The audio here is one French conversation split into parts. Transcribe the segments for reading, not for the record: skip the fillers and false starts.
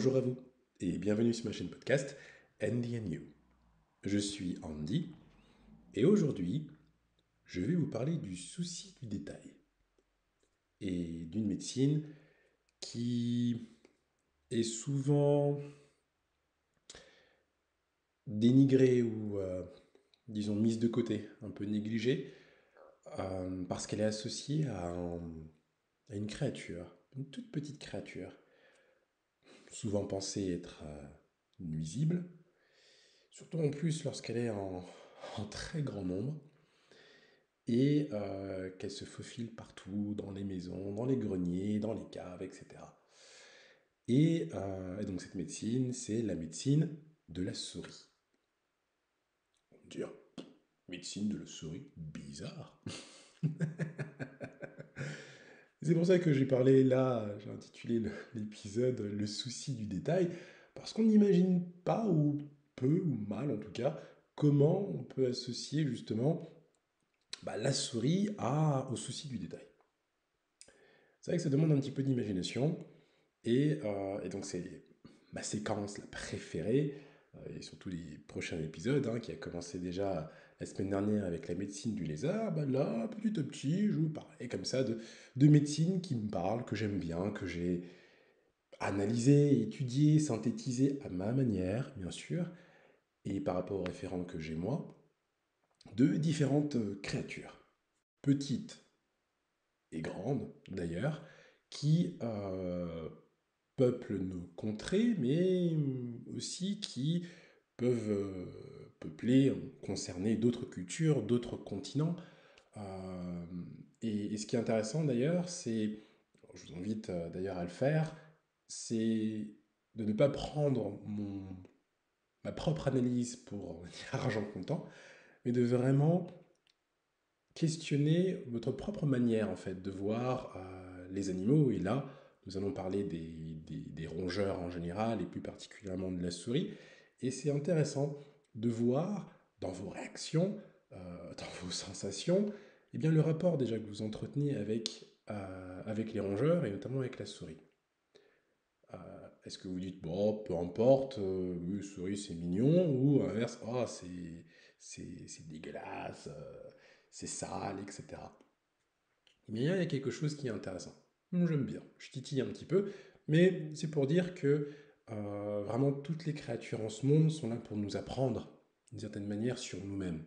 Bonjour à vous et bienvenue sur ma chaîne podcast Andy and You. Je suis Andy et aujourd'hui je vais vous parler du souci du détail et d'une médecine qui est souvent dénigrée ou disons mise de côté, un peu négligée parce qu'elle est associée à une créature, une toute petite créature, souvent pensée être nuisible, surtout en plus lorsqu'elle est en très grand nombre, et qu'elle se faufile partout, dans les maisons, dans les greniers, dans les caves, etc. Et donc cette médecine, c'est la médecine de la souris. On va dire, médecine de la souris, bizarre. C'est pour ça que j'ai parlé là, j'ai intitulé l'épisode Le souci du détail, parce qu'on n'imagine pas, ou peu, ou mal en tout cas, comment on peut associer justement la souris au souci du détail. C'est vrai que ça demande un petit peu d'imagination, et donc c'est ma séquence la préférée, et surtout les prochains épisodes, qui a commencé déjà la semaine dernière avec la médecine du lézard. Là, petit à petit, je vous parlais comme ça de médecine qui me parle, que j'aime bien, que j'ai analysé, étudié, synthétisé à ma manière, bien sûr, et par rapport aux référents que j'ai moi, de différentes créatures, petites et grandes d'ailleurs, qui peuplent nos contrées, mais aussi qui peuvent peupler, concerner d'autres cultures, d'autres continents. Euh, et ce qui est intéressant d'ailleurs, c'est, je vous invite d'ailleurs à le faire, c'est de ne pas prendre ma propre analyse pour dire argent comptant, mais de vraiment questionner votre propre manière en fait de voir les animaux. Et là, nous allons parler des rongeurs en général et plus particulièrement de la souris. Et c'est intéressant de voir dans vos réactions, dans vos sensations, eh bien, le rapport déjà que vous entretenez avec les rongeurs et notamment avec la souris. Est-ce que vous dites, bon, peu importe, oui, souris c'est mignon, ou à l'inverse, oh, c'est dégueulasse, c'est sale, etc. Mais il y a quelque chose qui est intéressant. J'aime bien, je titille un petit peu, mais c'est pour dire que vraiment toutes les créatures en ce monde sont là pour nous apprendre, d'une certaine manière, sur nous-mêmes.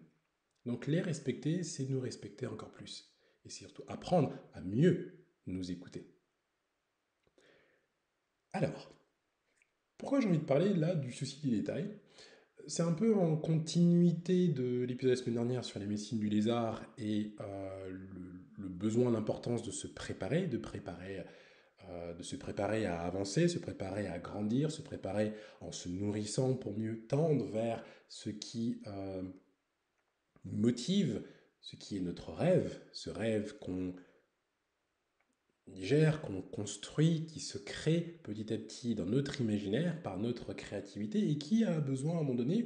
Donc les respecter, c'est nous respecter encore plus. Et c'est surtout apprendre à mieux nous écouter. Alors, pourquoi j'ai envie de parler là du souci du détail? C'est un peu en continuité de l'épisode de la semaine dernière sur les médecines du lézard et le besoin, l'importance de se préparer, de se préparer à avancer, se préparer à grandir, se préparer en se nourrissant pour mieux tendre vers ce qui nous motive, ce qui est notre rêve, ce rêve qu'on digère, qu'on construit, qui se crée petit à petit dans notre imaginaire par notre créativité et qui a besoin à un moment donné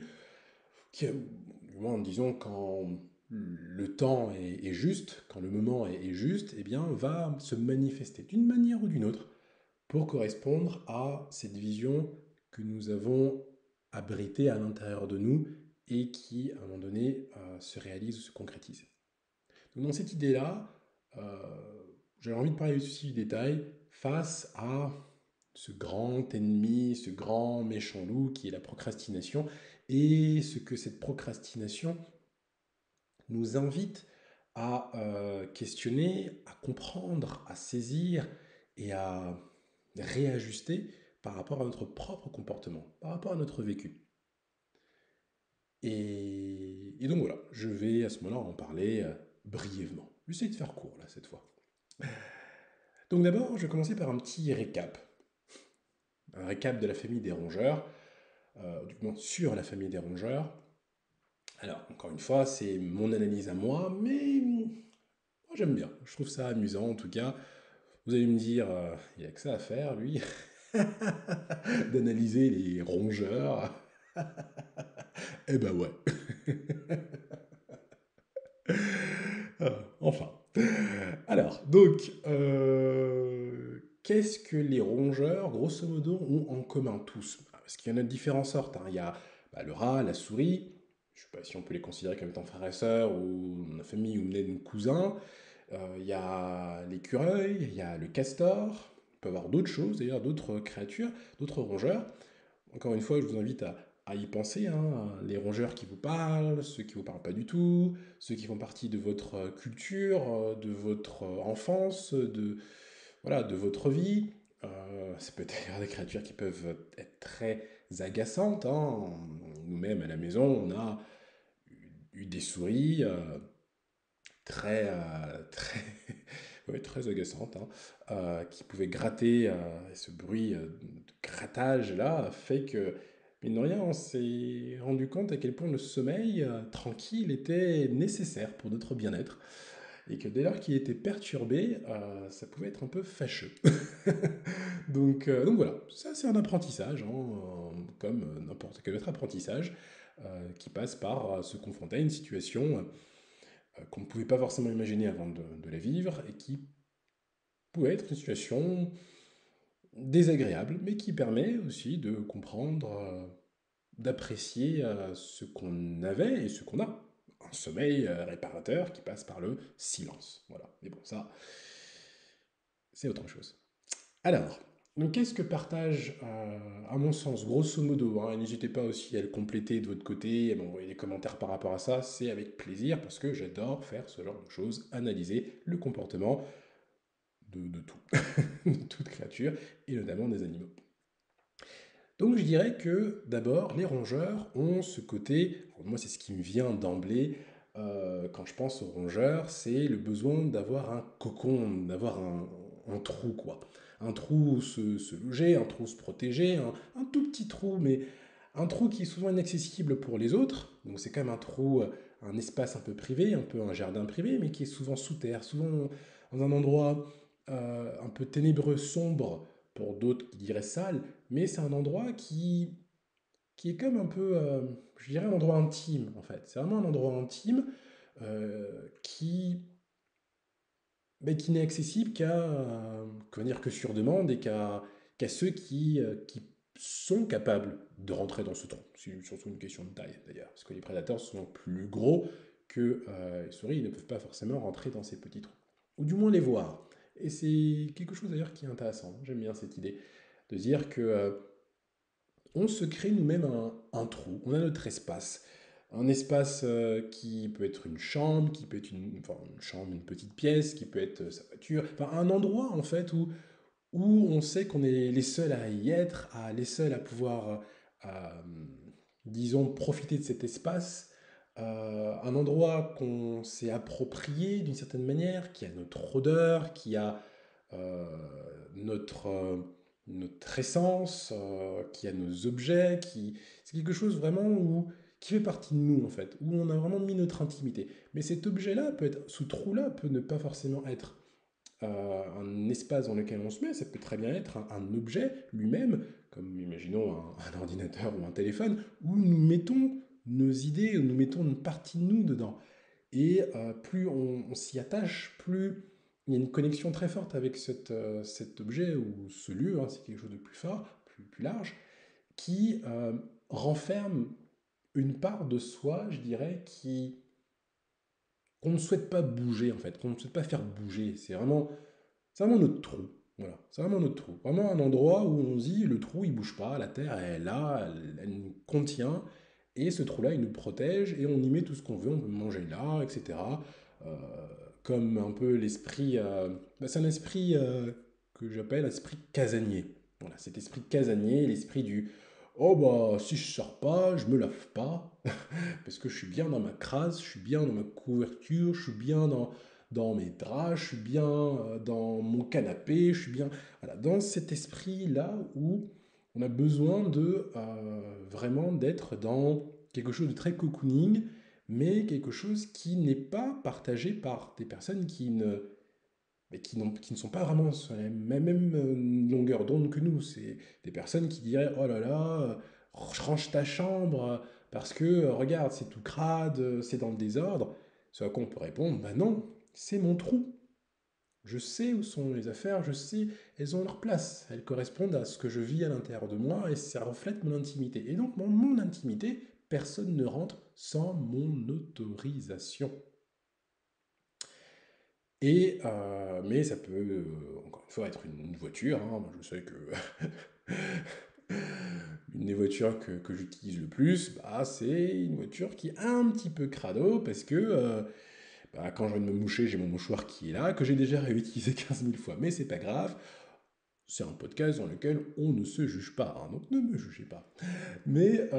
du moins, disons, quand le temps est juste, quand le moment est juste, eh bien, va se manifester d'une manière ou d'une autre pour correspondre à cette vision que nous avons abritée à l'intérieur de nous et qui, à un moment donné, se réalise ou se concrétise. Donc, dans cette idée-là, j'avais envie de parler aussi du détail face à ce grand ennemi, ce grand méchant loup qui est la procrastination, et ce que cette procrastination nous invite à questionner, à comprendre, à saisir et à réajuster par rapport à notre propre comportement, par rapport à notre vécu. Et donc voilà, je vais à ce moment-là en parler brièvement. J'essaie de faire court là cette fois. Donc d'abord, je vais commencer par un petit récap. Un récap de la famille des rongeurs, du moins sur la famille des rongeurs. Alors, encore une fois, c'est mon analyse à moi, mais moi j'aime bien. Je trouve ça amusant en tout cas. Vous allez me dire, il n'y a que ça à faire, lui, d'analyser les rongeurs. Eh ben ouais. Enfin. Alors, donc, qu'est-ce que les rongeurs, grosso modo, ont en commun tous? Parce qu'il y en a de différentes sortes, hein. Il y a le rat, la souris, je ne sais pas si on peut les considérer comme étant frères et sœurs, ou une famille, ou même cousins. Il y a l'écureuil, il y a le castor, il peut y avoir d'autres choses, d'ailleurs, d'autres créatures, d'autres rongeurs. Encore une fois, je vous invite à y penser, hein, les rongeurs qui vous parlent, ceux qui ne vous parlent pas du tout, ceux qui font partie de votre culture, de votre enfance, voilà, de votre vie. Ça peut être d'ailleurs des créatures qui peuvent être très agaçantes, hein. Nous-mêmes, à la maison, on a eu des souris très, ouais, très agaçantes, hein, qui pouvaient gratter. Et ce bruit de grattage là fait que, mine de rien, on s'est rendu compte à quel point le sommeil tranquille était nécessaire pour notre bien-être. Et que dès lors qu'il était perturbé, ça pouvait être un peu fâcheux. Donc voilà, ça c'est un apprentissage, hein, comme n'importe quel autre apprentissage, qui passe par se confronter à une situation qu'on ne pouvait pas forcément imaginer avant de la vivre, et qui pouvait être une situation désagréable, mais qui permet aussi de comprendre, d'apprécier ce qu'on avait et ce qu'on a. Un sommeil réparateur qui passe par le silence. Voilà. Mais bon, ça, c'est autre chose. Alors, donc qu'est-ce que partage, à mon sens, grosso modo, hein, et n'hésitez pas aussi à le compléter de votre côté, et m'envoyer des commentaires par rapport à ça, c'est avec plaisir, parce que j'adore faire ce genre de choses, analyser le comportement de tout, de toute créature, et notamment des animaux. Donc je dirais que d'abord, les rongeurs ont ce côté, pour moi c'est ce qui me vient d'emblée quand je pense aux rongeurs, c'est le besoin d'avoir un cocon, d'avoir un trou quoi. Un trou où se loger, un trou où se protéger, un tout petit trou, mais un trou qui est souvent inaccessible pour les autres. Donc c'est quand même un trou, un espace un peu privé, un peu un jardin privé, mais qui est souvent sous terre, souvent dans un endroit un peu ténébreux, sombre, pour d'autres qui diraient sale, mais c'est un endroit qui est comme un peu, je dirais un endroit intime en fait. C'est vraiment un endroit intime qui, qui n'est accessible comment dire, que sur demande et qu'à ceux qui sont capables de rentrer dans ce trou. C'est surtout une question de taille d'ailleurs, parce que les prédateurs sont plus gros que les souris, ils ne peuvent pas forcément rentrer dans ces petits trous. Ou du moins les voir. Et c'est quelque chose d'ailleurs qui est intéressant. J'aime bien cette idée de dire que on se crée nous-mêmes un trou, on a notre espace. Un espace qui peut être une chambre, qui peut être enfin, une chambre, une petite pièce, qui peut être sa voiture, enfin un endroit en fait où on sait qu'on est les seuls à y être, les seuls à pouvoir, disons, profiter de cet espace. Un endroit qu'on s'est approprié d'une certaine manière, qui a notre odeur, qui a euh, notre, notre essence, qui a nos objets, c'est quelque chose vraiment qui fait partie de nous en fait, où on a vraiment mis notre intimité. Mais cet objet-là peut être, ce trou-là peut ne pas forcément être un espace dans lequel on se met, ça peut très bien être un objet lui-même, comme imaginons un ordinateur ou un téléphone, où nous mettons nos idées, où nous mettons une partie de nous dedans. Et plus on s'y attache, plus il y a une connexion très forte avec cet objet ou ce lieu, hein, c'est quelque chose de plus fort, plus large, qui renferme une part de soi, je dirais, qu'on ne souhaite pas bouger en fait, qu'on ne souhaite pas faire bouger. C'est vraiment notre trou. Voilà, c'est vraiment notre trou. Vraiment un endroit où on se dit le trou il bouge pas, la terre elle est là, elle nous contient, et ce trou-là il nous protège et on y met tout ce qu'on veut, on peut manger là, etc. Euh, comme un peu l'esprit. C'est un esprit que j'appelle esprit casanier. Voilà, cet esprit casanier, l'esprit du oh bah si je sors pas, je me lave pas, parce que je suis bien dans ma crasse, je suis bien dans ma couverture, je suis bien dans mes draps, je suis bien dans mon canapé, je suis bien voilà, dans cet esprit-là où on a besoin de vraiment d'être dans quelque chose de très cocooning, mais quelque chose qui n'est pas partagé par des personnes qui ne sont pas vraiment sur la même longueur d'onde que nous. C'est des personnes qui diraient oh là là, range ta chambre parce que regarde, c'est tout crade, c'est dans le désordre. Ce à quoi on peut répondre bah non, c'est mon trou. Je sais où sont les affaires, je sais, elles ont leur place, elles correspondent à ce que je vis à l'intérieur de moi et ça reflète mon intimité. Et donc, mon intimité, personne ne rentre sans mon autorisation. Mais ça peut, encore une fois, être une voiture, hein. Moi, je sais que une des voitures que j'utilise le plus, bah, c'est une voiture qui est un petit peu crado parce que bah, quand je viens de me moucher, j'ai mon mouchoir qui est là, que j'ai déjà réutilisé 15 000 fois, mais c'est pas grave. C'est un podcast dans lequel on ne se juge pas, hein, donc ne me jugez pas. Mais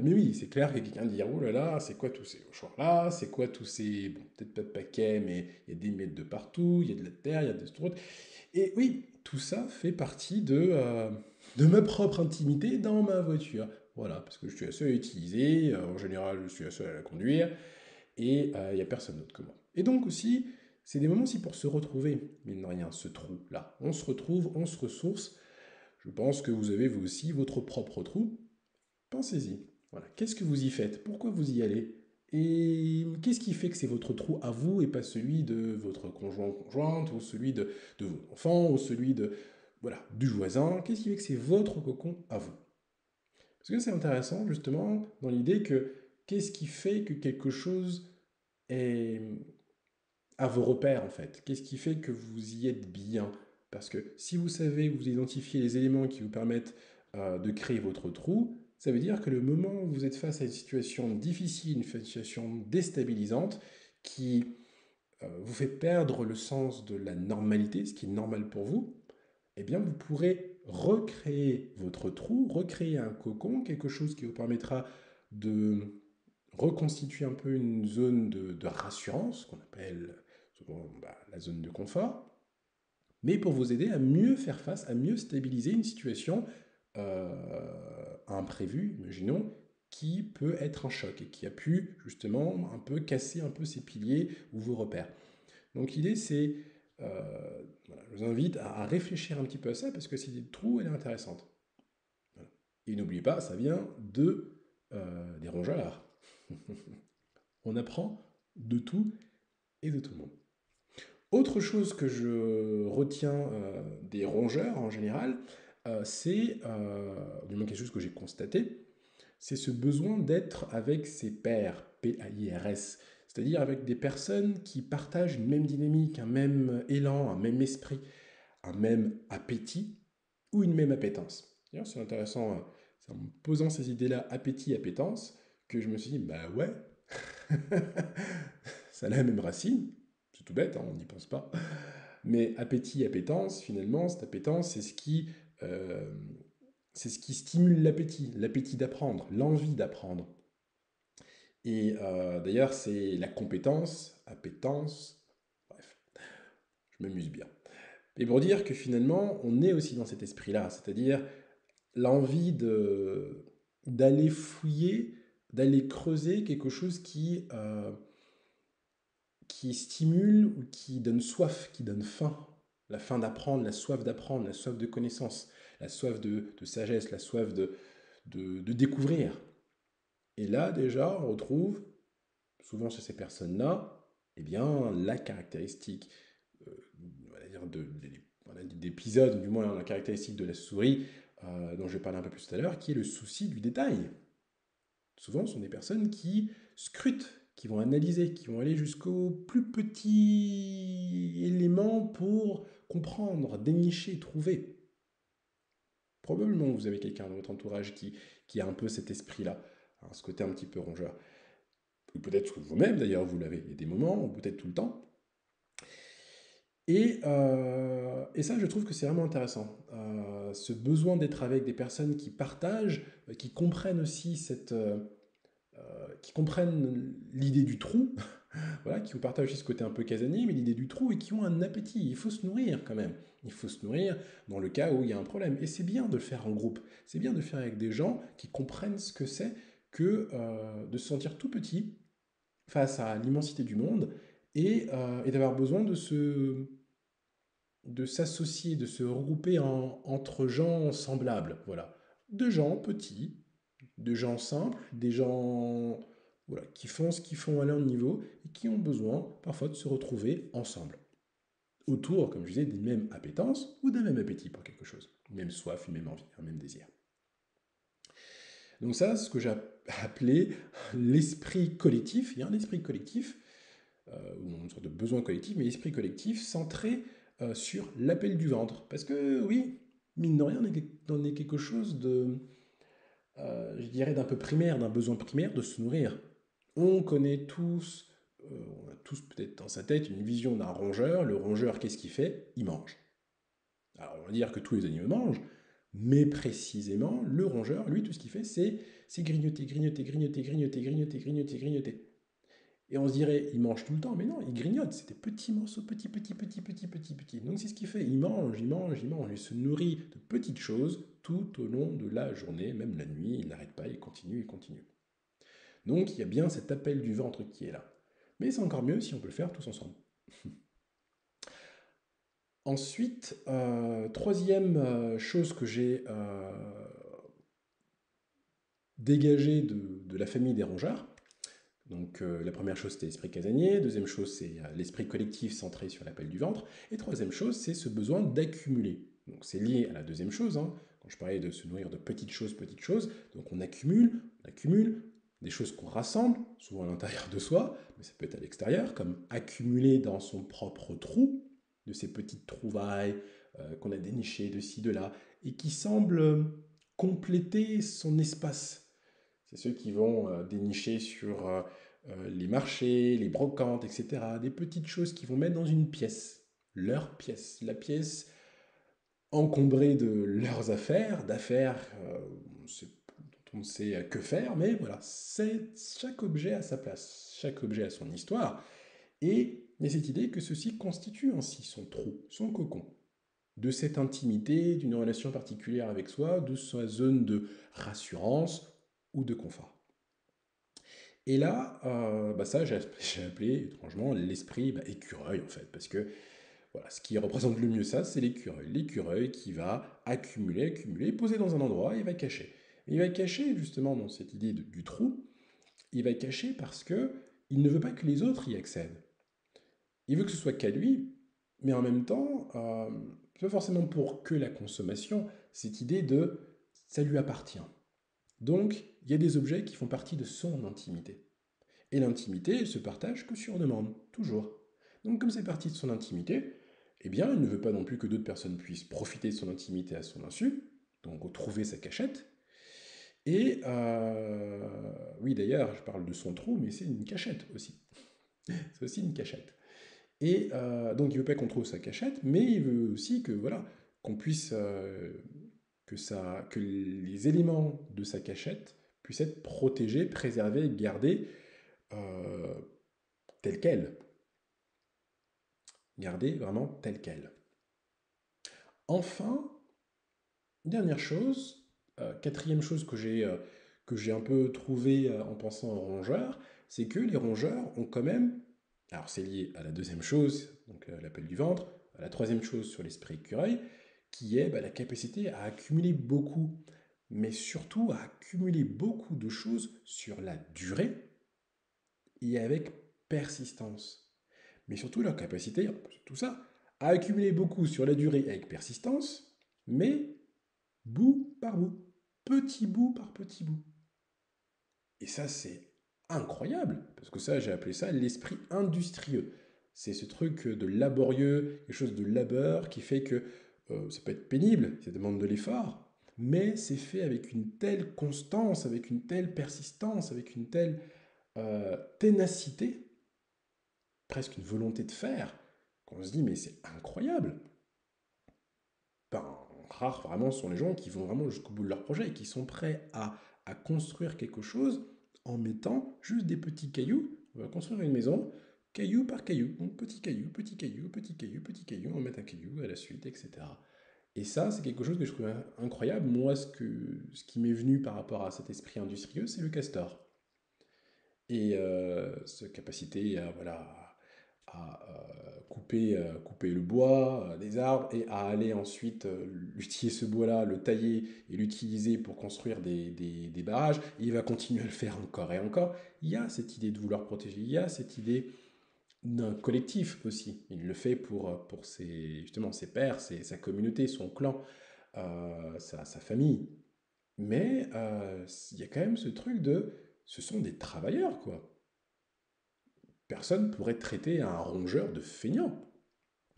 oui, c'est clair que quelqu'un dit oh là là, c'est quoi tous ces mouchoirs-là? C'est quoi tous ces. Bon, peut-être pas de paquets, mais il y a des miettes de partout, il y a de la terre, il y a des autres. Et oui, tout ça fait partie de ma propre intimité dans ma voiture. Voilà, parce que je suis la seule à l'utiliser, en général, je suis la seule à la conduire, et il n'y a personne d'autre que moi. Et donc aussi, c'est des moments aussi pour se retrouver, mine de rien, ce trou-là. On se retrouve, on se ressource. Je pense que vous avez vous aussi votre propre trou. Pensez-y. Voilà. Qu'est-ce que vous y faites? Pourquoi vous y allez? Et qu'est-ce qui fait que c'est votre trou à vous et pas celui de votre conjoint ou conjointe, ou celui de vos enfants, ou celui voilà, du voisin? Qu'est-ce qui fait que c'est votre cocon à vous? Parce que c'est intéressant, justement, dans l'idée que qu'est-ce qui fait que quelque chose est à vos repères, en fait? Qu'est-ce qui fait que vous y êtes bien? Parce que si vous savez, vous identifiez les éléments qui vous permettent de créer votre trou, ça veut dire que le moment où vous êtes face à une situation difficile, une situation déstabilisante, qui vous fait perdre le sens de la normalité, ce qui est normal pour vous, eh bien vous pourrez recréer votre trou, recréer un cocon, quelque chose qui vous permettra de reconstituer un peu une zone de rassurance, qu'on appelle souvent la zone de confort, mais pour vous aider à mieux faire face, à mieux stabiliser une situation imprévue, imaginons, qui peut être un choc et qui a pu justement un peu casser un peu ses piliers ou vos repères. Donc l'idée c'est, voilà, je vous invite à réfléchir un petit peu à ça parce que cette idée de trou elle est intéressante. Voilà. Et n'oubliez pas, ça vient des rongeurs. On apprend de tout et de tout le monde. Autre chose que je retiens des rongeurs en général, c'est, du moins quelque chose que j'ai constaté, c'est ce besoin d'être avec ses pairs, P-A-I-R-S, c'est-à-dire avec des personnes qui partagent une même dynamique, un même élan, un même esprit, un même appétit ou une même appétence. D'ailleurs, c'est intéressant, c'est en me posant ces idées-là, appétit, appétence, que je me suis dit, bah ouais, ça a la même racine, c'est tout bête, hein, on n'y pense pas. Mais appétit, appétence, finalement, cette appétence, euh, c'est ce qui stimule l'appétit, l'appétit d'apprendre, l'envie d'apprendre. Et d'ailleurs, c'est la compétence, appétence, bref, je m'amuse bien. Et pour dire que finalement, on est aussi dans cet esprit-là, c'est-à-dire l'envie d'aller fouiller, d'aller creuser quelque chose qui stimule ou qui donne soif, qui donne faim. La faim d'apprendre, la soif de connaissance, la soif de sagesse, la soif de découvrir. Et là, déjà, on retrouve, souvent chez ces personnes-là, eh bien, la caractéristique, euh, on va dire, d'épisode, du moins la caractéristique de la souris, dont je vais parler un peu plus tout à l'heure, qui est le souci du détail. Souvent, ce sont des personnes qui scrutent, qui vont analyser, qui vont aller jusqu'au plus petit élément pour comprendre, dénicher, trouver. Probablement vous avez quelqu'un dans votre entourage qui a un peu cet esprit-là, hein, ce côté un petit peu rongeur. Ou peut-être vous-même d'ailleurs, vous l'avez. Il y a des moments, ou peut-être tout le temps. Et ça, je trouve que c'est vraiment intéressant. Ce besoin d'être avec des personnes qui partagent, qui comprennent aussi qui comprennent l'idée du trou, voilà, qui ont partagé ce côté un peu casanier, mais l'idée du trou et qui ont un appétit. Il faut se nourrir quand même. Il faut se nourrir dans le cas où il y a un problème. Et c'est bien de le faire en groupe. C'est bien de le faire avec des gens qui comprennent ce que c'est que de se sentir tout petit face à l'immensité du monde et d'avoir besoin de s'associer, de se regrouper entre gens semblables. Voilà. De gens petits, de gens simples, des gens voilà, qui font ce qu'ils font à leur niveau et qui ont besoin parfois de se retrouver ensemble. autour, comme je disais, d'une même appétence ou d'un même appétit pour quelque chose. Une même soif, une même envie, un même désir. Donc ça, c'est ce que j'ai appelé l'esprit collectif. Il y a un esprit collectif, ou une sorte de besoin collectif, mais l'esprit collectif centré sur l'appel du ventre. Parce que oui, mine de rien, on est quelque chose de, je dirais, d'un peu primaire, d'un besoin primaire de se nourrir. On connaît tous, on a tous peut-être dans sa tête une vision d'un rongeur. Le rongeur, qu'est-ce qu'il fait? Il mange. Alors on va dire que tous les animaux mangent, mais précisément, le rongeur, lui, tout ce qu'il fait, c'est grignoter, grignoter, grignoter, grignoter, grignoter, grignoter, grignoter. Et on se dirait, il mange tout le temps, mais non, il grignote, c'est des petits morceaux, petits, petits, petits, petits, petits, petits. Donc c'est ce qu'il fait, il mange, il mange, il mange, il se nourrit de petites choses tout au long de la journée, même la nuit, il n'arrête pas, il continue, il continue. Donc il y a bien cet appel du ventre qui est là. Mais c'est encore mieux si on peut le faire tous ensemble. Ensuite, troisième chose que j'ai dégagée de la famille des rongeurs. Donc la première chose, c'était l'esprit casanier. Deuxième chose, c'est l'esprit collectif centré sur l'appel du ventre. Et troisième chose, c'est ce besoin d'accumuler. Donc c'est lié à la deuxième chose, hein, quand je parlais de se nourrir de petites choses, petites choses. Donc on accumule des choses qu'on rassemble, souvent à l'intérieur de soi, mais ça peut être à l'extérieur, comme accumuler dans son propre trou, de ces petites trouvailles qu'on a dénichées de ci, de là, et qui semblent compléter son espace. C'est ceux qui vont dénicher sur les marchés, les brocantes, etc. Des petites choses qu'ils vont mettre dans une pièce. Leur pièce. La pièce encombrée de leurs affaires, d'affaires dont on ne sait que faire, mais voilà, chaque objet a sa place, chaque objet a son histoire. Et il y a cette idée que ceci constitue ainsi son trou, son cocon, de cette intimité, d'une relation particulière avec soi, de sa zone de rassurance ou de confort. Et là, ça, j'ai appelé étrangement l'esprit écureuil, en fait, parce que voilà, ce qui représente le mieux ça, c'est l'écureuil. L'écureuil qui va accumuler, accumuler, poser dans un endroit et va cacher. Et il va cacher, justement, dans cette idée du trou, il va cacher parce que il ne veut pas que les autres y accèdent. Il veut que ce soit qu'à lui, mais en même temps, pas forcément pour que la consommation, cette idée de ça lui appartient. Donc, il y a des objets qui font partie de son intimité. Et l'intimité, elle se partage que sur demande, toujours. Donc comme c'est partie de son intimité, eh bien, il ne veut pas non plus que d'autres personnes puissent profiter de son intimité à son insu, donc trouver sa cachette. Et oui, d'ailleurs, je parle de son trou, mais c'est une cachette aussi. C'est aussi une cachette. Et donc il veut pas qu'on trouve sa cachette, mais il veut aussi que voilà, qu'on puisse que les éléments de sa cachette puissent être protégés, préservés, gardés euh, tels quels. Gardés vraiment tels quels. Enfin, dernière chose, quatrième chose que j'ai un peu trouvé en pensant aux rongeurs, c'est que les rongeurs ont quand même, alors c'est lié à la deuxième chose, donc l'appel du ventre, à la troisième chose sur l'esprit écureuil, qui est la capacité à accumuler beaucoup, mais surtout à accumuler beaucoup de choses sur la durée et avec persistance. Mais surtout leur capacité, tout ça, à accumuler beaucoup sur la durée avec persistance, mais bout par bout, petit bout par petit bout. Et ça, c'est incroyable, parce que ça, j'ai appelé ça l'esprit industrieux. C'est ce truc de laborieux, quelque chose de labeur qui fait que ça peut être pénible, ça demande de l'effort, mais c'est fait avec une telle constance, avec une telle persistance, avec une telle ténacité, presque une volonté de faire, qu'on se dit mais c'est incroyable. Ben, rares vraiment sont les gens qui vont vraiment jusqu'au bout de leur projet et qui sont prêts à construire quelque chose en mettant juste des petits cailloux. On va construire une maison, caillou par caillou. Donc petit caillou, petit caillou, petit caillou, petit caillou, on va mettre un caillou à la suite, etc. Et ça, c'est quelque chose que je trouve incroyable. Moi, ce qui m'est venu par rapport à cet esprit industrieux, c'est le castor. Et cette capacité à, voilà, couper le bois des arbres et à aller ensuite utiliser ce bois-là, le tailler et l'utiliser pour construire des barrages. Et il va continuer à le faire encore et encore. Il y a cette idée de vouloir protéger, il y a cette idée d'un collectif aussi. Il le fait pour justement ses pairs, sa communauté, son clan, sa famille. Mais il y a quand même ce truc de... Ce sont des travailleurs, quoi. Personne pourrait traiter un rongeur de feignant.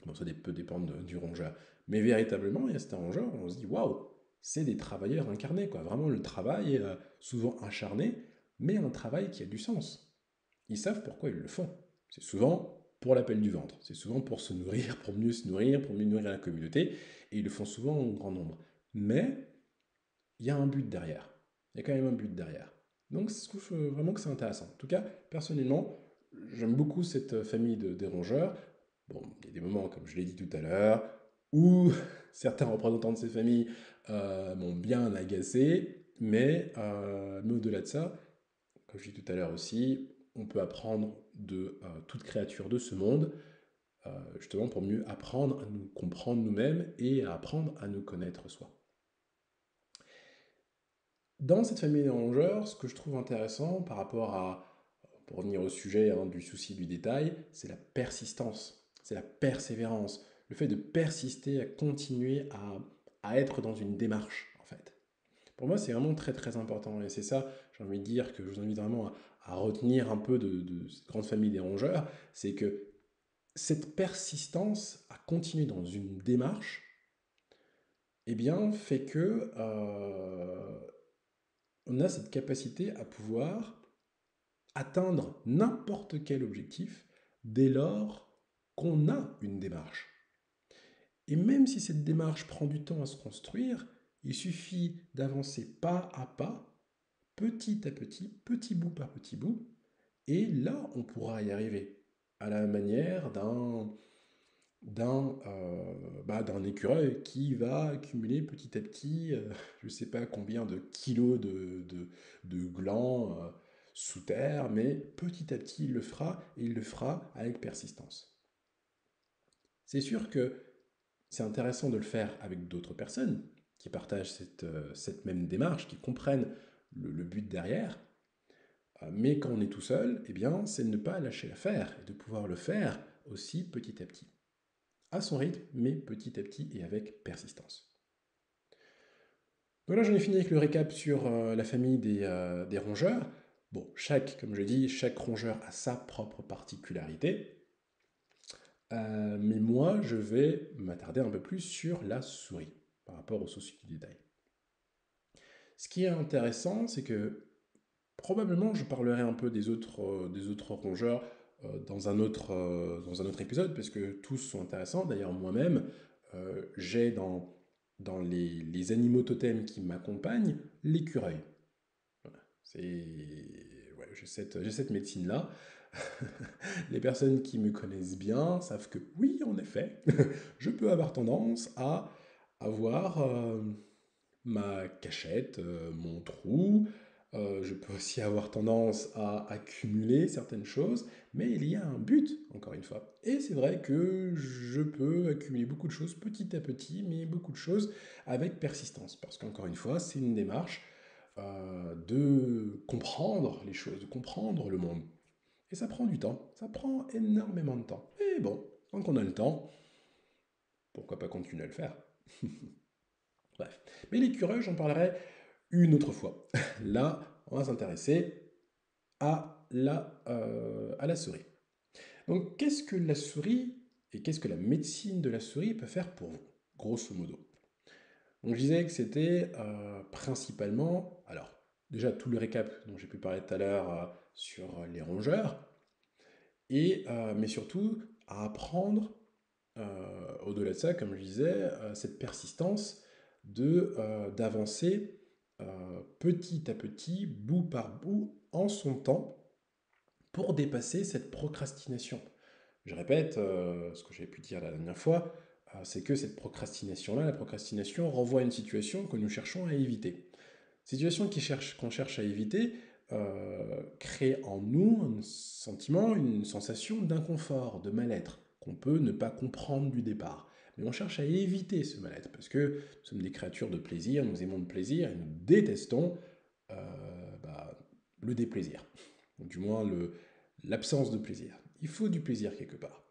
Bon, ça peut dépendre du rongeur. Mais véritablement, il y a certains rongeurs, on se dit, waouh, c'est des travailleurs incarnés, quoi. Vraiment le travail, souvent acharné, mais un travail qui a du sens. Ils savent pourquoi ils le font. C'est souvent pour l'appel du ventre. C'est souvent pour se nourrir, pour mieux nourrir la communauté. Et ils le font souvent en grand nombre. Mais il y a un but derrière. Il y a quand même un but derrière. Donc, je trouve vraiment que c'est intéressant. En tout cas, personnellement, j'aime beaucoup cette famille des rongeurs. Bon, il y a des moments, comme je l'ai dit tout à l'heure, où certains représentants de ces familles m'ont bien agacé, mais au-delà de ça, comme je dis tout à l'heure aussi, on peut apprendre de toute créature de ce monde, justement pour mieux apprendre à nous comprendre nous-mêmes et à apprendre à nous connaître soi. Dans cette famille des rongeurs, ce que je trouve intéressant par rapport pour revenir au sujet du souci du détail, c'est la persistance, c'est la persévérance, le fait de persister, à continuer à être dans une démarche, en fait. Pour moi, c'est vraiment très très important, et c'est ça, j'ai envie de dire, que je vous invite vraiment à retenir un peu de cette grande famille des rongeurs, c'est que cette persistance à continuer dans une démarche, eh bien, fait que on a cette capacité à pouvoir atteindre n'importe quel objectif dès lors qu'on a une démarche. Et même si cette démarche prend du temps à se construire, il suffit d'avancer pas à pas, petit à petit, petit bout par petit bout, et là, on pourra y arriver, à la manière d'un écureuil qui va accumuler petit à petit, je ne sais pas combien de kilos de glands sous terre, mais petit à petit, il le fera, et il le fera avec persistance. C'est sûr que c'est intéressant de le faire avec d'autres personnes qui partagent cette même démarche, qui comprennent le but derrière. Mais quand on est tout seul, eh bien, c'est de ne pas lâcher l'affaire et de pouvoir le faire aussi petit à petit. À son rythme, mais petit à petit et avec persistance. Voilà, j'en ai fini avec le récap sur la famille des rongeurs. Bon, comme je dis, chaque rongeur a sa propre particularité. Mais moi, je vais m'attarder un peu plus sur la souris, par rapport au souci du détail. Ce qui est intéressant, c'est que probablement je parlerai un peu des autres rongeurs dans un autre épisode, parce que tous sont intéressants. D'ailleurs, moi-même, j'ai dans les animaux totems qui m'accompagnent l'écureuil. Voilà. Ouais, j'ai cette médecine-là. Les personnes qui me connaissent bien savent que oui, en effet, je peux avoir tendance à avoir ma cachette, mon trou. Je peux aussi avoir tendance à accumuler certaines choses, mais il y a un but, encore une fois. Et c'est vrai que je peux accumuler beaucoup de choses petit à petit, mais beaucoup de choses avec persistance. Parce qu'encore une fois, c'est une démarche de comprendre les choses, de comprendre le monde. Et ça prend du temps, ça prend énormément de temps. Mais bon, tant qu'on a le temps, pourquoi pas continuer à le faire. Bref. Mais l'écureuil, j'en parlerai une autre fois. Là, on va s'intéresser à la souris. Donc, qu'est-ce que la souris et qu'est-ce que la médecine de la souris peut faire pour vous, grosso modo? Donc, je disais que c'était principalement, alors, déjà tout le récap dont j'ai pu parler tout à l'heure sur les rongeurs, mais surtout à apprendre, au-delà de ça, comme je disais, cette persistance d'avancer petit à petit, bout par bout, en son temps, pour dépasser cette procrastination. Je répète ce que j'avais pu dire la dernière fois, c'est que cette procrastination-là, la procrastination renvoie à une situation que nous cherchons à éviter. Situation qu'on cherche à éviter crée en nous un sentiment, une sensation d'inconfort, de mal-être, qu'on peut ne pas comprendre du départ. Mais on cherche à éviter ce mal-être, parce que nous sommes des créatures de plaisir, nous aimons le plaisir, et nous détestons le déplaisir, ou du moins l'absence de plaisir. Il faut du plaisir quelque part.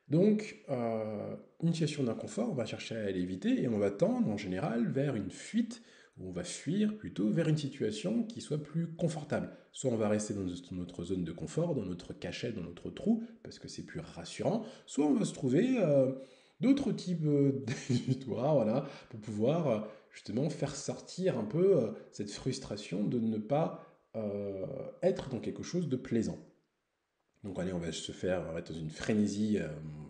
Donc, une situation d'inconfort, on va chercher à l'éviter et on va tendre en général vers une fuite, ou on va fuir plutôt vers une situation qui soit plus confortable. Soit on va rester dans notre zone de confort, dans notre cachette, dans notre trou, parce que c'est plus rassurant, soit on va se trouver d'autres types d'histoires, voilà, pour pouvoir justement faire sortir un peu cette frustration de ne pas être dans quelque chose de plaisant. Donc allez, on va être dans une frénésie,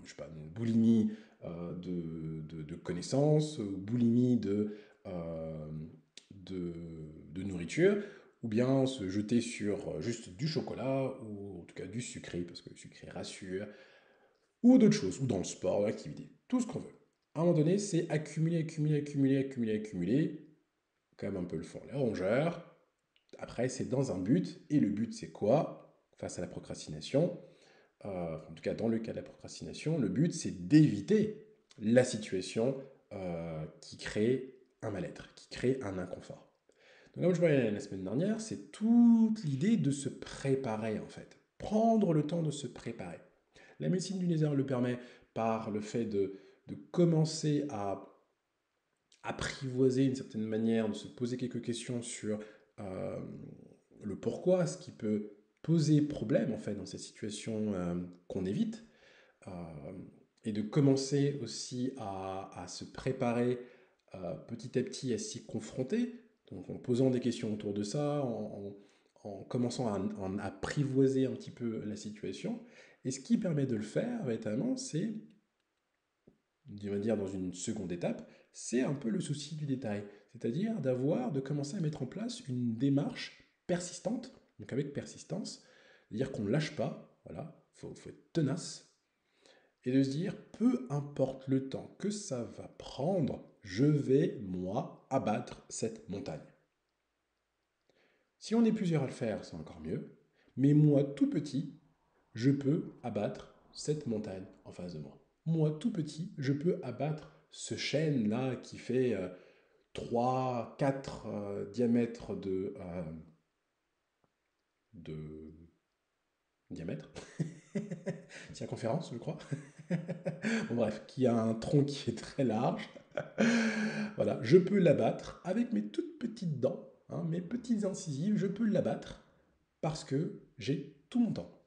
je sais pas, une boulimie de connaissances, ou boulimie euh, de, de nourriture, ou bien se jeter sur juste du chocolat, ou en tout cas du sucré, parce que le sucré rassure, ou d'autres choses, ou dans le sport, dans l'activité, tout ce qu'on veut. À un moment donné, c'est accumuler, accumuler, accumuler, accumuler, accumuler, comme un peu le font les rongeurs. Après, c'est dans un but, et le but c'est quoi face à la procrastination? En tout cas dans le cas de la procrastination, le but c'est d'éviter la situation qui crée un mal-être, qui crée un inconfort. Donc comme je parlais la semaine dernière, c'est toute l'idée de se préparer en fait. Prendre le temps de se préparer. La médecine du lézard le permet par le fait de commencer à apprivoiser d'une certaine manière, de se poser quelques questions sur euh, le pourquoi, ce qui peut poser problème en fait dans cette situation qu'on évite, euh, et de commencer aussi à se préparer petit à petit à s'y confronter, donc en posant des questions autour de ça, en commençant à apprivoiser un petit peu la situation. Et ce qui permet de le faire, véritablement, c'est, on va dire dans une seconde étape, c'est un peu le souci du détail. C'est-à-dire de commencer à mettre en place une démarche persistante, donc avec persistance, c'est-à-dire qu'on ne lâche pas, voilà, faut être tenace, et de se dire, peu importe le temps que ça va prendre, je vais, moi, abattre cette montagne. Si on est plusieurs à le faire, c'est encore mieux, mais moi, tout petit, je peux abattre cette montagne en face de moi. Moi, tout petit, je peux abattre ce chêne-là qui fait 3, 4 diamètres de diamètre. Circonférence, je crois. Bon, bref, qui a un tronc qui est très large. Voilà, je peux l'abattre avec mes toutes petites dents, hein, mes petites incisives, je peux l'abattre parce que j'ai tout mon temps.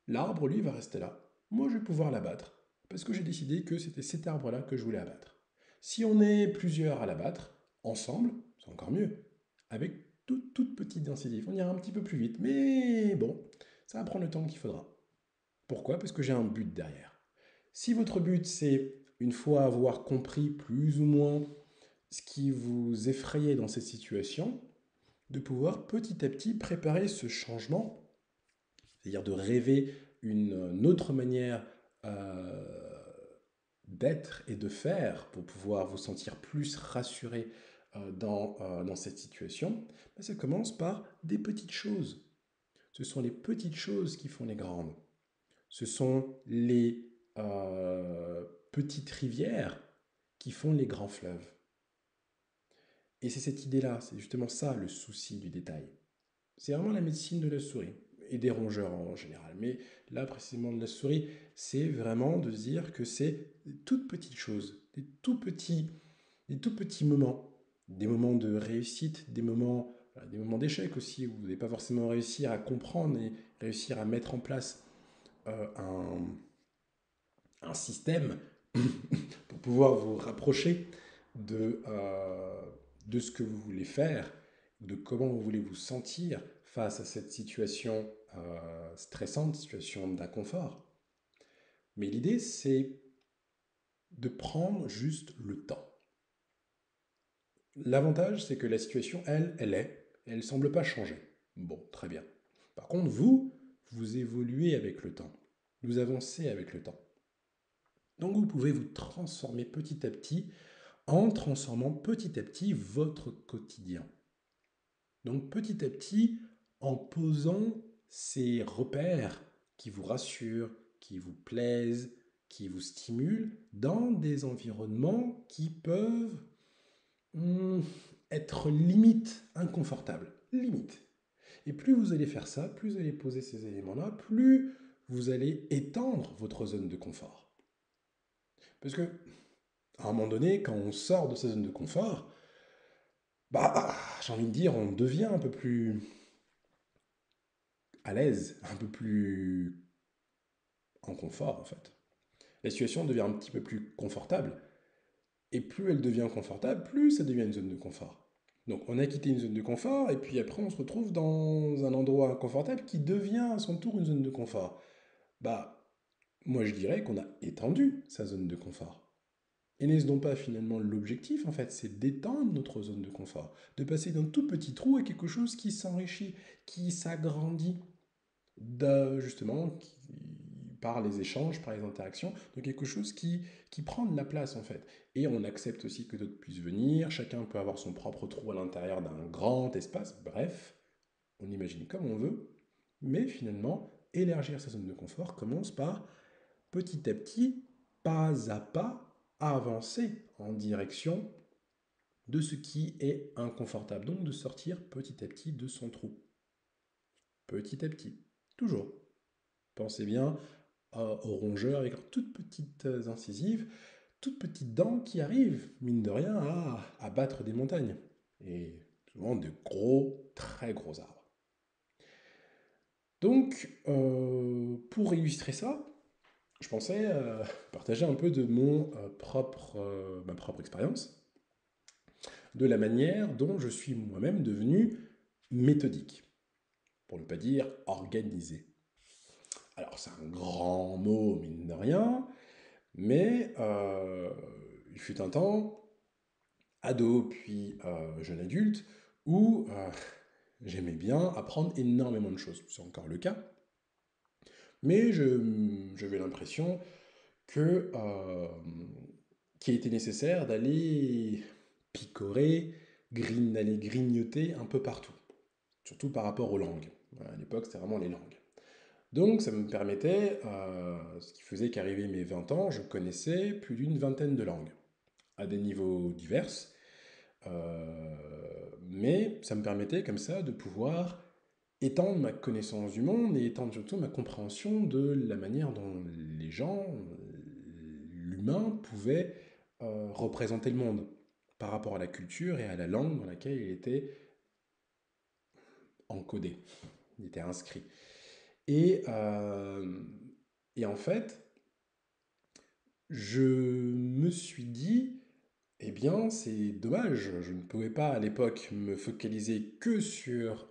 L'arbre, lui, va rester là. Moi, je vais pouvoir l'abattre parce que j'ai décidé que c'était cet arbre-là que je voulais abattre. Si on est plusieurs à l'abattre, ensemble, c'est encore mieux. Avec toutes petites incisives, on ira un petit peu plus vite, mais bon, ça va prendre le temps qu'il faudra. Pourquoi? Parce que j'ai un but derrière. Si votre but, c'est, une fois avoir compris plus ou moins ce qui vous effrayait dans cette situation, de pouvoir petit à petit préparer ce changement, c'est-à-dire de rêver une autre manière euh, d'être et de faire pour pouvoir vous sentir plus rassuré dans cette situation, ben ça commence par des petites choses. Ce sont les petites choses qui font les grandes. Ce sont les petites rivières qui font les grands fleuves. Et c'est cette idée-là, c'est justement ça le souci du détail. C'est vraiment la médecine de la souris et des rongeurs en général. Mais là, précisément de la souris, c'est vraiment de dire que c'est des toutes petites choses, des tout petits moments, des moments de réussite, des moments d'échec aussi, où vous n'allez pas forcément réussir à comprendre et réussir à mettre en place euh, un, un système pour pouvoir vous rapprocher de ce que vous voulez faire, de comment vous voulez vous sentir face à cette situation stressante, situation d'inconfort. Mais l'idée, c'est de prendre juste le temps. L'avantage, c'est que la situation, elle est, et elle ne semble pas changer. Bon, très bien. Par contre, vous évoluez avec le temps. Vous avancez avec le temps. Donc vous pouvez vous transformer petit à petit en transformant petit à petit votre quotidien. Donc petit à petit, en posant ces repères qui vous rassurent, qui vous plaisent, qui vous stimulent, dans des environnements qui peuvent être limite inconfortables. Limite. Et plus vous allez faire ça, plus vous allez poser ces éléments-là, plus vous allez étendre votre zone de confort. Parce que, à un moment donné, quand on sort de sa zone de confort, j'ai envie de dire, on devient un peu plus à l'aise, un peu plus en confort en fait. La situation devient un petit peu plus confortable. Et plus elle devient confortable, plus ça devient une zone de confort. Donc on a quitté une zone de confort, et puis après on se retrouve dans un endroit inconfortable qui devient à son tour une zone de confort. Bah, moi je dirais qu'on a étendu sa zone de confort. Et n'est-ce donc pas finalement l'objectif en fait, c'est d'étendre notre zone de confort, de passer d'un tout petit trou à quelque chose qui s'enrichit, qui s'agrandit, justement, par les échanges, par les interactions, donc quelque chose qui prend de la place en fait. Et on accepte aussi que d'autres puissent venir, chacun peut avoir son propre trou à l'intérieur d'un grand espace, bref, on imagine comme on veut, mais finalement, élargir sa zone de confort commence par, petit à petit, pas à pas, avancer en direction de ce qui est inconfortable, donc de sortir petit à petit de son trou. Petit à petit, toujours. Pensez bien au rongeur avec leurs toutes petites incisives, toutes petites dents qui arrivent, mine de rien, à battre des montagnes. Et souvent de gros, très gros arbres. Donc, pour illustrer ça, je pensais partager un peu de ma propre expérience, de la manière dont je suis moi-même devenu méthodique, pour ne pas dire organisé. Alors, c'est un grand mot, mine de rien, mais il fut un temps, ado puis jeune adulte, où j'aimais bien apprendre énormément de choses. C'est encore le cas. Mais j'avais l'impression que qu'il était nécessaire d'aller picorer, d'aller grignoter un peu partout. Surtout par rapport aux langues. Voilà, à l'époque, c'était vraiment les langues. Donc ça me permettait, ce qui faisait qu'arrivé mes 20 ans, je connaissais plus d'une vingtaine de langues, à des niveaux divers, mais ça me permettait comme ça de pouvoir étendre ma connaissance du monde et étendre surtout ma compréhension de la manière dont les gens, l'humain, pouvait représenter le monde par rapport à la culture et à la langue dans laquelle il était encodé, il était inscrit. Et, euh, et en fait, je me suis dit, eh bien, c'est dommage, je ne pouvais pas à l'époque me focaliser que sur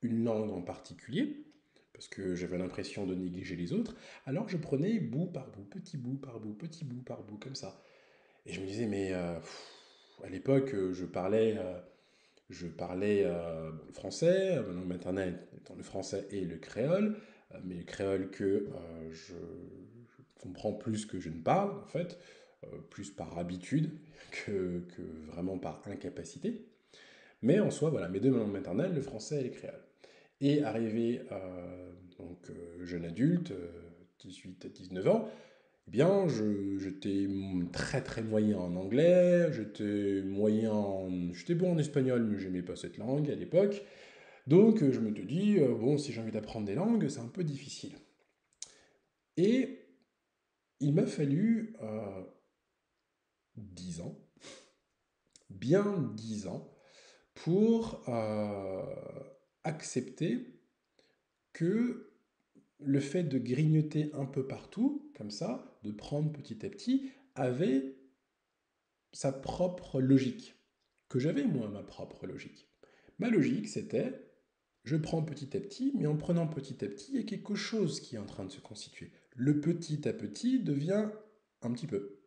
une langue en particulier, parce que j'avais l'impression de négliger les autres, alors je prenais bout par bout, petit bout par bout, petit bout par bout, comme ça. Et je me disais, mais à l'époque, je parlais le français, ma langue maternelle étant le français et le créole, mais le créole que je comprends plus que je ne parle, en fait, plus par habitude que vraiment par incapacité. Mais en soi, voilà, mes deux langues maternelles, le français et le créole. Et arrivé jeune adulte, 18-19 ans, eh bien, j'étais très très moyen en anglais, j'étais bon en espagnol, mais j'aimais pas cette langue à l'époque. Donc je me dis, bon, si j'ai envie d'apprendre des langues, c'est un peu difficile. Et il m'a fallu 10 ans, bien 10 ans, pour accepter que le fait de grignoter un peu partout, comme ça, de prendre petit à petit, avait sa propre logique. Que j'avais, moi, ma propre logique. Ma logique, c'était, je prends petit à petit, mais en prenant petit à petit, il y a quelque chose qui est en train de se constituer. Le petit à petit devient un petit peu.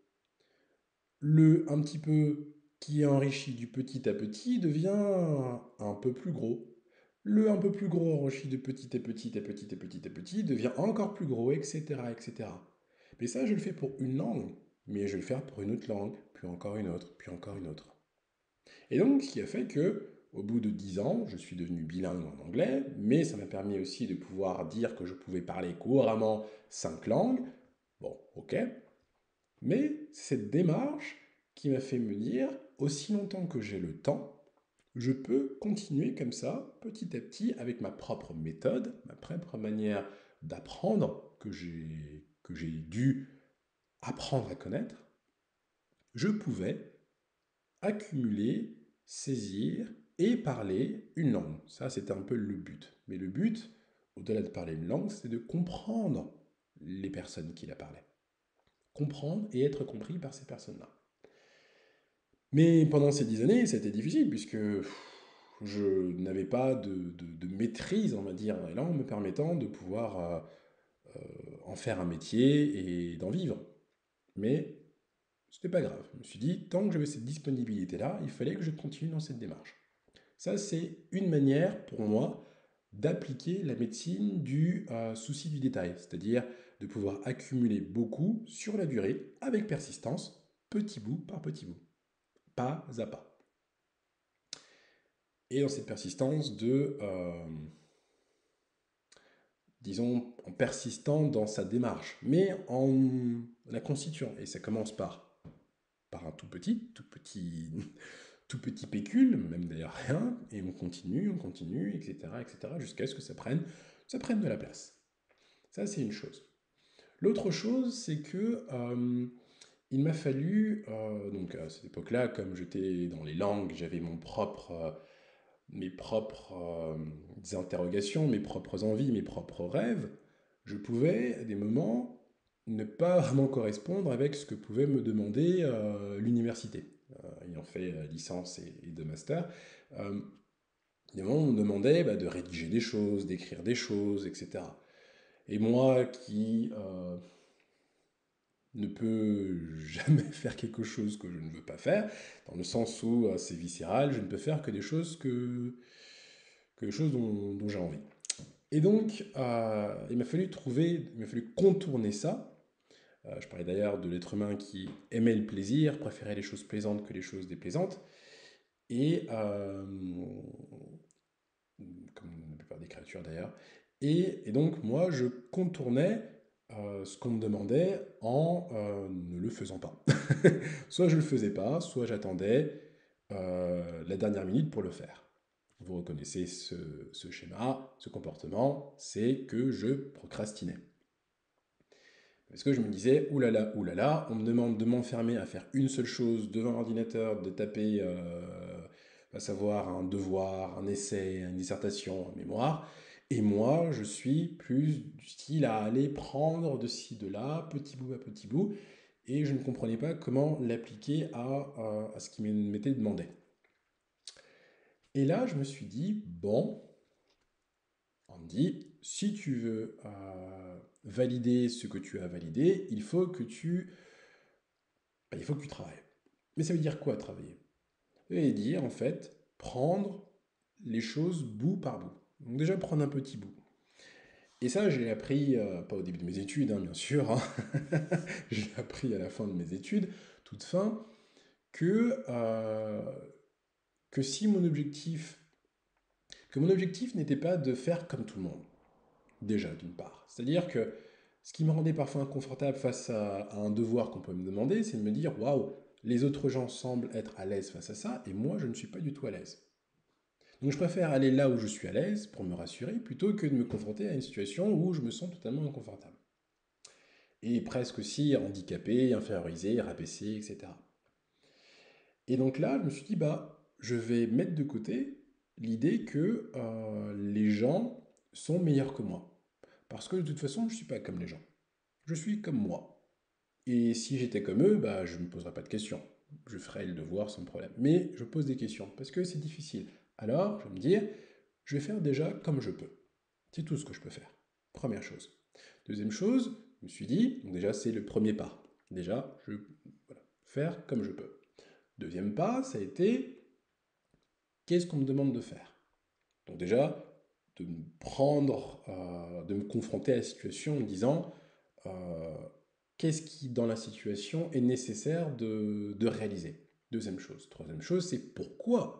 Le un petit peu qui est enrichi du petit à petit devient un peu plus gros. Le un peu plus gros enrichi de petit à petit à petit à petit à petit devient encore plus gros, etc., etc. Mais ça, je le fais pour une langue, mais je vais le faire pour une autre langue, puis encore une autre, puis encore une autre. Et donc, ce qui a fait que, au bout de 10 ans, je suis devenu bilingue en anglais, mais ça m'a permis aussi de pouvoir dire que je pouvais parler couramment 5 langues. Bon, ok. Mais c'est cette démarche qui m'a fait me dire, aussi longtemps que j'ai le temps, je peux continuer comme ça, petit à petit, avec ma propre méthode, ma propre manière d'apprendre que j'ai dû apprendre à connaître. Je pouvais accumuler, saisir et parler une langue. Ça, c'était un peu le but. Mais le but, au-delà de parler une langue, c'est de comprendre les personnes qui la parlaient. Comprendre et être compris par ces personnes-là. Mais pendant ces 10 années, c'était difficile puisque je n'avais pas de maîtrise, on va dire, dans les langues me permettant de pouvoir en faire un métier et d'en vivre. Mais c'était pas grave. Je me suis dit, tant que j'avais cette disponibilité-là, il fallait que je continue dans cette démarche. Ça, c'est une manière pour moi d'appliquer la médecine du souci du détail, c'est-à-dire de pouvoir accumuler beaucoup sur la durée avec persistance, petit bout par petit bout, pas à pas. Et dans cette persistance disons, en persistant dans sa démarche, mais en la constituant. Et ça commence par un tout petit, tout petit pécule, même d'ailleurs rien, et on continue, etc., jusqu'à ce que ça prenne de la place. Ça, c'est une chose. L'autre chose, c'est que il m'a fallu, donc à cette époque-là, comme j'étais dans les langues, j'avais mes propres interrogations, mes propres envies, mes propres rêves, je pouvais, à des moments, ne pas vraiment correspondre avec ce que pouvait me demander l'université. Ayant fait licence et de master, des moments où on me demandait de rédiger des choses, d'écrire des choses, etc. Et moi qui ne peux jamais faire quelque chose que je ne veux pas faire, dans le sens où c'est viscéral, je ne peux faire que des choses que les choses dont j'ai envie. Et donc, il m'a fallu contourner ça. Je parlais d'ailleurs de l'être humain qui aimait le plaisir, préférait les choses plaisantes que les choses déplaisantes. Et, comme la plupart des créatures d'ailleurs. Et donc, moi, je contournais ce qu'on me demandait en ne le faisant pas. Soit je ne le faisais pas, soit j'attendais la dernière minute pour le faire. Vous reconnaissez ce schéma, ce comportement, c'est que je procrastinais. Parce que je me disais, oulala, on me demande de m'enfermer à faire une seule chose devant l'ordinateur, de taper, à savoir un devoir, un essai, une dissertation, un mémoire. Et moi, je suis plus du style à aller prendre de ci, de là, petit bout à petit bout. Et je ne comprenais pas comment l'appliquer à ce qui m'était demandé. Et là, je me suis dit, bon, on me dit, si tu veux valider ce que tu as validé, il faut que tu travailles. Mais ça veut dire quoi travailler? Ça veut dire en fait prendre les choses bout par bout. Donc déjà prendre un petit bout. Et ça, j'ai appris, pas au début de mes études, hein, bien sûr, hein. J'ai appris à la fin de mes études, toute fin, que, euh, que si mon objectif n'était pas de faire comme tout le monde, déjà d'une part. C'est-à-dire que ce qui me rendait parfois inconfortable face à un devoir qu'on peut me demander, c'est de me dire waouh, les autres gens semblent être à l'aise face à ça, et moi je ne suis pas du tout à l'aise. Donc je préfère aller là où je suis à l'aise pour me rassurer plutôt que de me confronter à une situation où je me sens totalement inconfortable. Et presque aussi handicapé, infériorisé, rabaissé, etc. Et donc là, je me suis dit, je vais mettre de côté l'idée que les gens sont meilleurs que moi. Parce que de toute façon, je ne suis pas comme les gens. Je suis comme moi. Et si j'étais comme eux, je ne me poserais pas de questions. Je ferais le devoir sans problème. Mais je pose des questions parce que c'est difficile. Alors, je vais me dire, je vais faire déjà comme je peux. C'est tout ce que je peux faire. Première chose. Deuxième chose, je me suis dit, donc déjà c'est le premier pas. Déjà, voilà, faire comme je peux. Deuxième pas, ça a été, qu'est-ce qu'on me demande de faire? Donc déjà, de me prendre, de me confronter à la situation en me disant, euh, qu'est-ce qui, dans la situation, est nécessaire de réaliser? Deuxième chose. Troisième chose, c'est pourquoi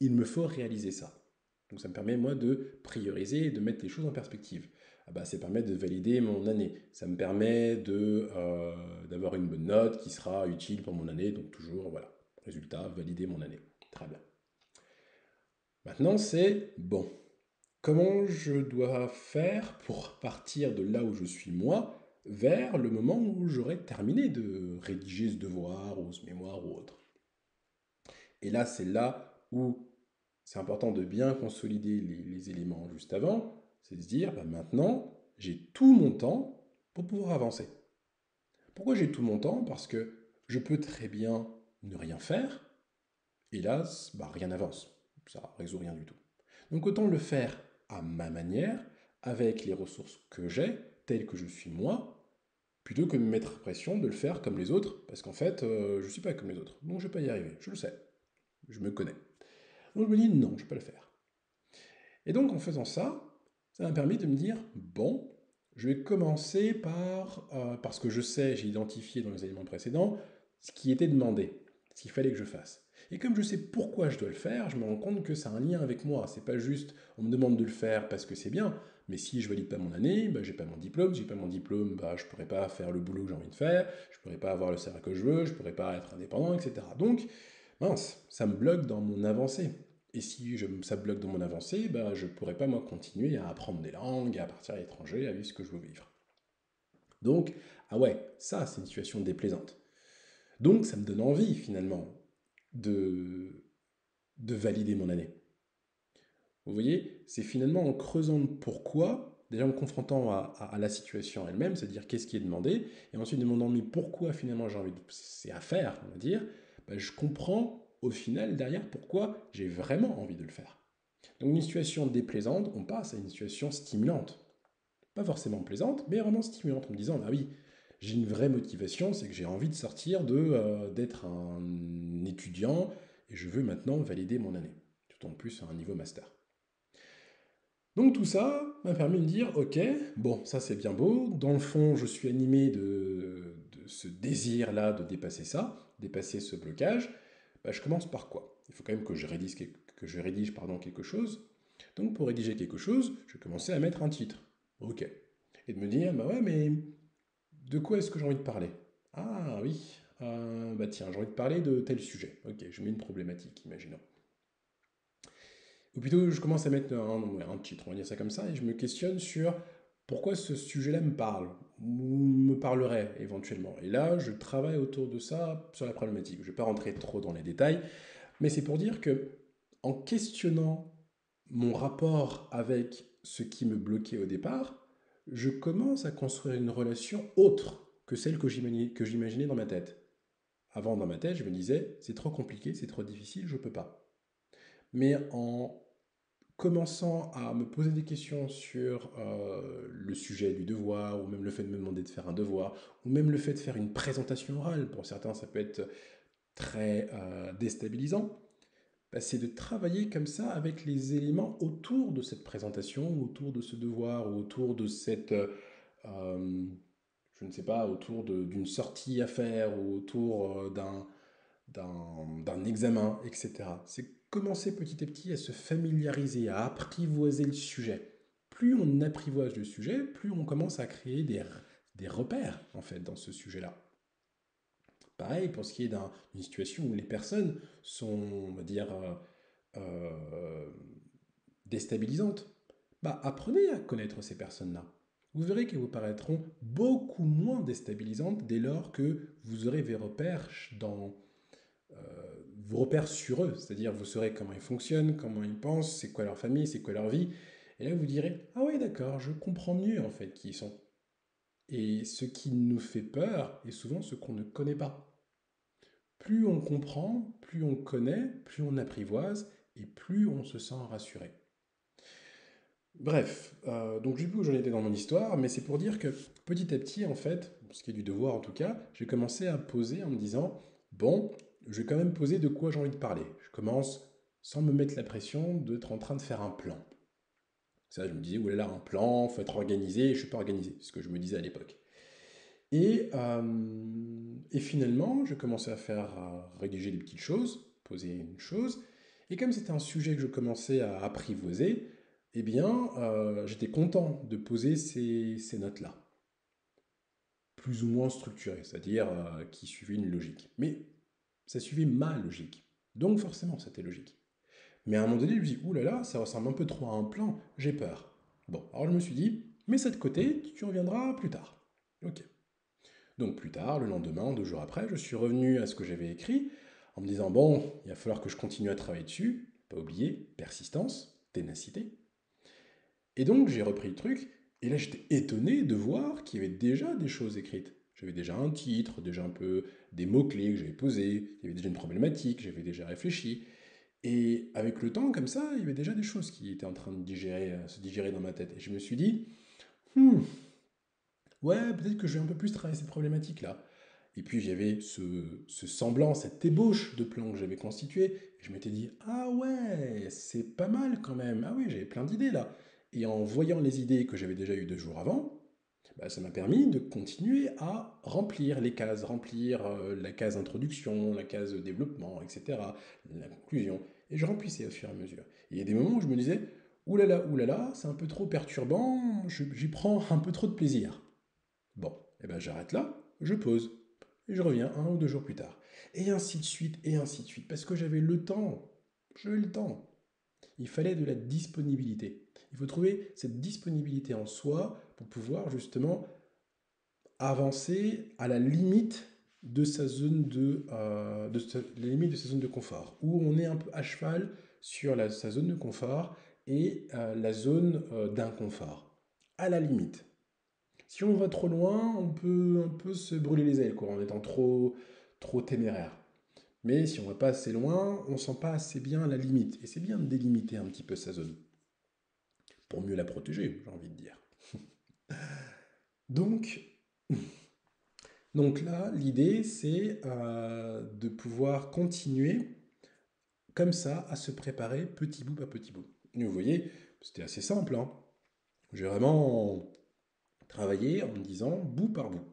il me faut réaliser ça. Donc ça me permet, moi, de prioriser et de mettre les choses en perspective. Ça me permet de valider mon année. Ça me permet d'avoir une bonne note qui sera utile pour mon année. Donc toujours, voilà, résultat, valider mon année. Très bien. Maintenant, c'est bon. Comment je dois faire pour partir de là où je suis moi vers le moment où j'aurai terminé de rédiger ce devoir ou ce mémoire ou autre. Et là, c'est là où c'est important de bien consolider les éléments juste avant, c'est de se dire, bah, maintenant, j'ai tout mon temps pour pouvoir avancer. Pourquoi j'ai tout mon temps? Parce que je peux très bien ne rien faire, et là, bah, rien n'avance. Ça résout rien du tout. Donc autant le faire à ma manière, avec les ressources que j'ai, telles que je suis moi, plutôt que de me mettre pression de le faire comme les autres, parce qu'en fait, je ne suis pas comme les autres. Donc je ne vais pas y arriver, je le sais, je me connais. Donc je me dis non, je ne vais pas le faire. Et donc en faisant ça, ça m'a permis de me dire, bon, je vais commencer parce que je sais, j'ai identifié dans les éléments précédents, ce qui était demandé, ce qu'il fallait que je fasse. Et comme je sais pourquoi je dois le faire, je me rends compte que ça a un lien avec moi. C'est pas juste, on me demande de le faire parce que c'est bien, mais si je valide pas mon année, bah, j'ai pas mon diplôme. Si j'ai pas mon diplôme, bah, je pourrais pas faire le boulot que j'ai envie de faire, je pourrais pas avoir le salaire que je veux, je pourrais pas être indépendant, etc. Donc, mince, ça me bloque dans mon avancée. Et si ça me bloque dans mon avancée, bah, je ne pourrais pas moi continuer à apprendre des langues, à partir à l'étranger, à vivre ce que je veux vivre. Donc, ah ouais, ça c'est une situation déplaisante. Donc ça me donne envie finalement de, de valider mon année. Vous voyez, c'est finalement en creusant le pourquoi, déjà en me confrontant à la situation elle-même, c'est-à-dire qu'est-ce qui est demandé, et ensuite demandant mais pourquoi finalement j'ai envie de... C'est à faire, on va dire, bah, je comprends au final derrière pourquoi j'ai vraiment envie de le faire. Donc une situation déplaisante, on passe à une situation stimulante. Pas forcément plaisante, mais vraiment stimulante, en me disant, ah oui, j'ai une vraie motivation, c'est que j'ai envie de sortir d'être un étudiant, et je veux maintenant valider mon année, tout en plus à un niveau master. Donc tout ça m'a permis de me dire, ok, bon, ça c'est bien beau, dans le fond je suis animé de ce désir-là de dépasser ça, dépasser ce blocage, bah, je commence par quoi? Il faut quand même que je rédige quelque chose. Donc pour rédiger quelque chose, je vais commencer à mettre un titre. Ok. Et de me dire, bah ouais, mais de quoi est-ce que j'ai envie de parler? Ah oui, bah tiens, j'ai envie de parler de tel sujet. Ok, je mets une problématique, imaginons. Ou plutôt, je commence à mettre ouais, un titre, on va dire ça comme ça, et je me questionne sur pourquoi ce sujet-là me parle, ou me parlerait éventuellement. Et là, je travaille autour de ça sur la problématique. Je ne vais pas rentrer trop dans les détails, mais c'est pour dire que en questionnant mon rapport avec ce qui me bloquait au départ, je commence à construire une relation autre que celle que j'imaginais dans ma tête. Avant, dans ma tête, je me disais, c'est trop compliqué, c'est trop difficile, je ne peux pas. Mais en commençant à me poser des questions sur le sujet du devoir, ou même le fait de me demander de faire un devoir, ou même le fait de faire une présentation orale, pour certains ça peut être très déstabilisant, bah, c'est de travailler comme ça avec les éléments autour de cette présentation, autour de ce devoir, ou autour de cette, je ne sais pas, d'une sortie à faire, ou autour d'un examen, etc. C'est commencer petit à petit à se familiariser, à apprivoiser le sujet. Plus on apprivoise le sujet, plus on commence à créer des repères, en fait, dans ce sujet-là. Pareil pour ce qui est d'une situation où les personnes sont, on va dire, euh, déstabilisantes. Bah, apprenez à connaître ces personnes-là. Vous verrez qu'elles vous paraîtront beaucoup moins déstabilisantes dès lors que vous aurez euh, vos repères sur eux, c'est-à-dire vous saurez comment ils fonctionnent, comment ils pensent, c'est quoi leur famille, c'est quoi leur vie. Et là, vous direz, ah oui, d'accord, je comprends mieux en fait qui ils sont. Et ce qui nous fait peur est souvent ce qu'on ne connaît pas. Plus on comprend, plus on connaît, plus on apprivoise et plus on se sent rassuré. Bref, donc je sais plus où j'en étais dans mon histoire, mais c'est pour dire que petit à petit, en fait, pour ce qui est du devoir en tout cas, j'ai commencé à poser en me disant, bon, je vais quand même poser de quoi j'ai envie de parler. Je commence sans me mettre la pression d'être en train de faire un plan. Ça, je me disais, oulala, un plan, faut être organisé, et je suis pas organisé, c'est ce que je me disais à l'époque. Et finalement, je commençais à rédiger des petites choses, poser une chose. Et comme c'était un sujet que je commençais à apprivoiser, eh bien, j'étais content de poser ces notes-là, plus ou moins structurées, c'est-à-dire qui suivaient une logique. Mais ça suivait ma logique. Donc forcément, c'était logique. Mais à un moment donné, je me suis dit, ouh là là, ça ressemble un peu trop à un plan, j'ai peur. Bon, alors je me suis dit, mets ça de côté, tu reviendras plus tard. Ok. Donc plus tard, le lendemain, 2 jours après, je suis revenu à ce que j'avais écrit en me disant, bon, il va falloir que je continue à travailler dessus, pas oublier, persistance, ténacité. Et donc j'ai repris le truc, et là j'étais étonné de voir qu'il y avait déjà des choses écrites. J'avais déjà un titre, déjà un peu des mots-clés que j'avais posés, il y avait déjà une problématique, j'avais déjà réfléchi. Et avec le temps, comme ça, il y avait déjà des choses qui étaient en train de se digérer dans ma tête. Et je me suis dit, hmm, ouais, peut-être que je vais un peu plus travailler cette problématique-là. Et puis j'avais ce semblant, cette ébauche de plan que j'avais constitué. Et je m'étais dit, ah ouais, c'est pas mal quand même. Ah oui, j'avais plein d'idées là. Et en voyant les idées que j'avais déjà eues 2 jours avant, bah, ça m'a permis de continuer à remplir les cases, remplir la case introduction, la case développement, etc., la conclusion. Et je remplissais au fur et à mesure. Et il y a des moments où je me disais, oulala, là, c'est un peu trop perturbant, j'y prends un peu trop de plaisir. Bon, et ben j'arrête là, je pose, et je reviens 1 ou 2 jours plus tard. Et ainsi de suite, parce que j'avais le temps. J'avais le temps. Il fallait de la disponibilité. Il faut trouver cette disponibilité en soi pour pouvoir justement avancer à la limite de sa zone la limite de sa zone de confort, où on est un peu à cheval sur sa zone de confort et la zone d'inconfort. À la limite. Si on va trop loin, on peut un peu se brûler les ailes, quoi, en étant trop téméraire. Mais si on va pas assez loin, on sent pas assez bien la limite. Et c'est bien de délimiter un petit peu sa zone, pour mieux la protéger, j'ai envie de dire. Donc, donc là, l'idée, c'est de pouvoir continuer comme ça à se préparer petit bout par petit bout. Et vous voyez, c'était assez simple, hein. J'ai vraiment travaillé en me disant bout par bout.